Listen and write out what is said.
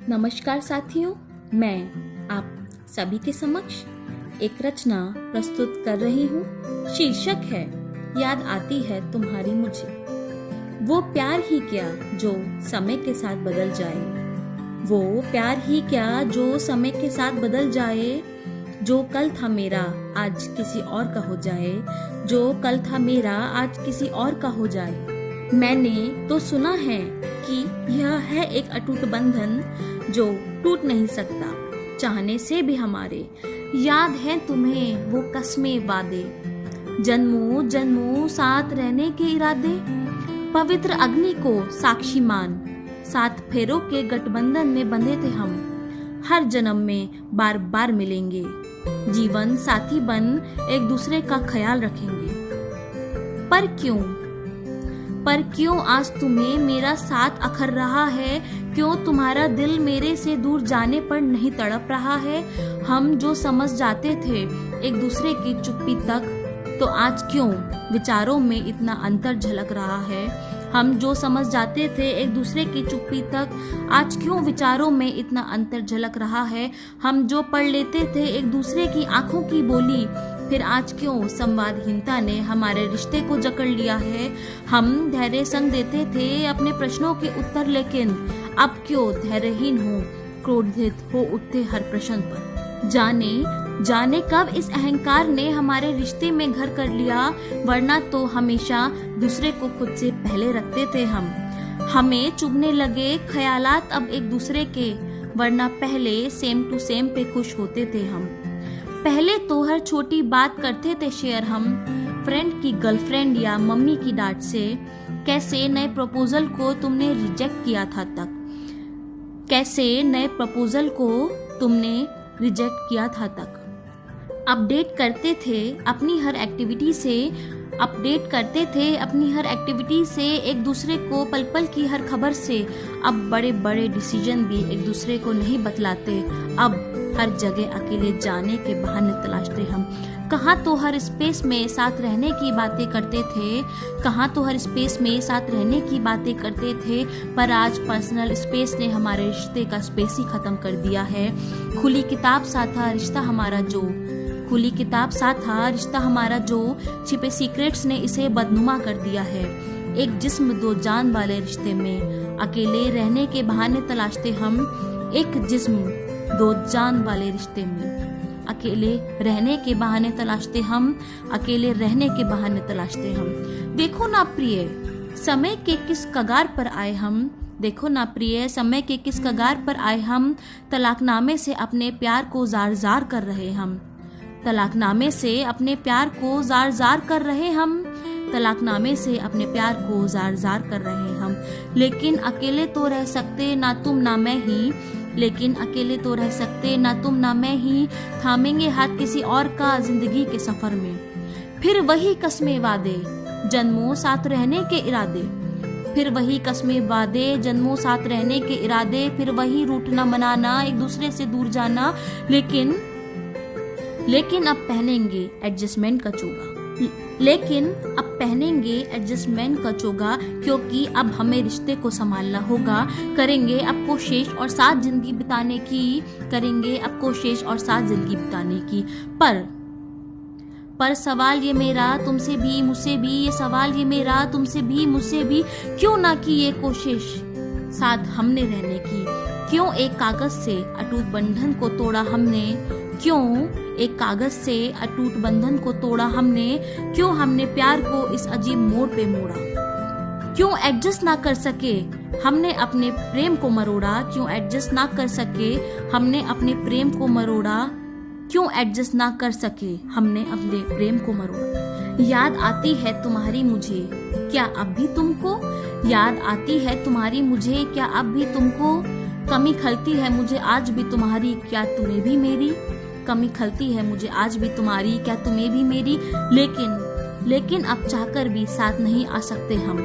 नमस्कार साथियों, मैं आप सभी के समक्ष एक रचना प्रस्तुत कर रही हूँ। शीर्षक है याद आती है तुम्हारी मुझे। वो प्यार ही क्या जो समय के साथ बदल जाए, वो प्यार ही क्या जो समय के साथ बदल जाए। जो कल था मेरा आज किसी और का हो जाए, जो कल था मेरा आज किसी और का हो जाए। मैंने तो सुना है कि यह है एक अटूट बंधन जो टूट नहीं सकता चाहने से भी हमारे। याद है तुम्हें वो कस्में वादे, जन्मों जन्मों साथ रहने के इरादे। पवित्र अग्नि को साक्षी मान, 7 फेरों के गठबंधन में बंधे थे हम। हर जन्म में बार बार मिलेंगे, जीवन साथी बन एक दूसरे का ख्याल रखेंगे। पर क्यों आज तुम्हें मेरा साथ अखर रहा है? क्यों तुम्हारा दिल मेरे से दूर जाने पर नहीं तड़प रहा है? हम जो समझ जाते थे एक दूसरे की चुप्पी तक, तो आज क्यों विचारों में इतना अंतर झलक रहा है? हम जो समझ जाते थे एक दूसरे की चुप्पी तक, आज क्यों विचारों में इतना अंतर झलक रहा है? हम जो पढ़ लेते थे एक दूसरे की आंखों की बोली, फिर आज क्यों संवादहीनता ने हमारे रिश्ते को जकड़ लिया है? हम धैर्य संग देते थे अपने प्रश्नों के उत्तर, लेकिन अब क्यों धैर्यहीन हो, क्रोधित हो उठते हर प्रश्न पर। जाने कब इस अहंकार ने हमारे रिश्ते में घर कर लिया, वरना तो हमेशा दूसरे को खुद से पहले रखते थे हम। हमें चुभने लगे ख्यालात अब एक दूसरे के, वरना पहले सेम टू सेम पे खुश होते थे हम। पहले तो हर छोटी बात करते थे शेयर हम, फ्रेंड की गर्लफ्रेंड या मम्मी की डांट से। कैसे नए प्रपोजल को तुमने रिजेक्ट किया था तक, कैसे नए प्रपोजल को तुमने रिजेक्ट किया था तक। अपडेट करते थे अपनी हर एक्टिविटी से, एक दूसरे को पल पल की हर खबर से। अब बड़े बड़े डिसीजन भी एक दूसरे को नहीं बतलाते, अब हर जगह अकेले जाने के बहाने तलाशते हम। कहाँ तो हर स्पेस में साथ रहने की बातें करते थे, पर आज पर्सनल स्पेस ने हमारे रिश्ते का स्पेस ही खत्म कर दिया है। खुली किताब सा था रिश्ता हमारा जो छिपे सीक्रेट्स ने इसे बदनुमा कर दिया है। एक जिस्म दो जान वाले रिश्ते में अकेले रहने के बहाने तलाशते हम। एक जिस्म दो जान वाले रिश्ते में अकेले रहने के बहाने तलाशते हम। देखो ना प्रिय समय के किस कगार पर आए हम। तलाकनामे से अपने प्यार को जार जार कर रहे हम। तलाकनामे से अपने प्यार को जार जार कर रहे हम। लेकिन अकेले तो रह सकते ना तुम ना मैं ही। थामेंगे हाथ किसी और का जिंदगी के सफर में। फिर वही कस्में वादे, जन्मों साथ रहने के इरादे। फिर वही रूठना मनाना, एक दूसरे से दूर जाना। लेकिन अब पहनेंगे एडजस्टमेंट का चोगा, क्योंकि अब हमें रिश्ते को संभालना होगा। करेंगे अब कोशिश और साथ जिंदगी बिताने की। पर सवाल ये मेरा तुमसे भी मुझसे भी, क्यों ना की ये कोशिश साथ हमने रहने की। क्यों एक कागज से अटूट बंधन को तोड़ा हमने। क्यों हमने प्यार को इस अजीब मोड़ पे मोड़ा। क्यों एडजस्ट ना कर सके हमने अपने प्रेम को मरोड़ा। याद आती है तुम्हारी मुझे, क्या अब भी तुमको। कमी खलती है मुझे आज भी तुम्हारी, क्या तुम्हें भी मेरी। लेकिन अब चाहकर भी साथ नहीं आ सकते हम।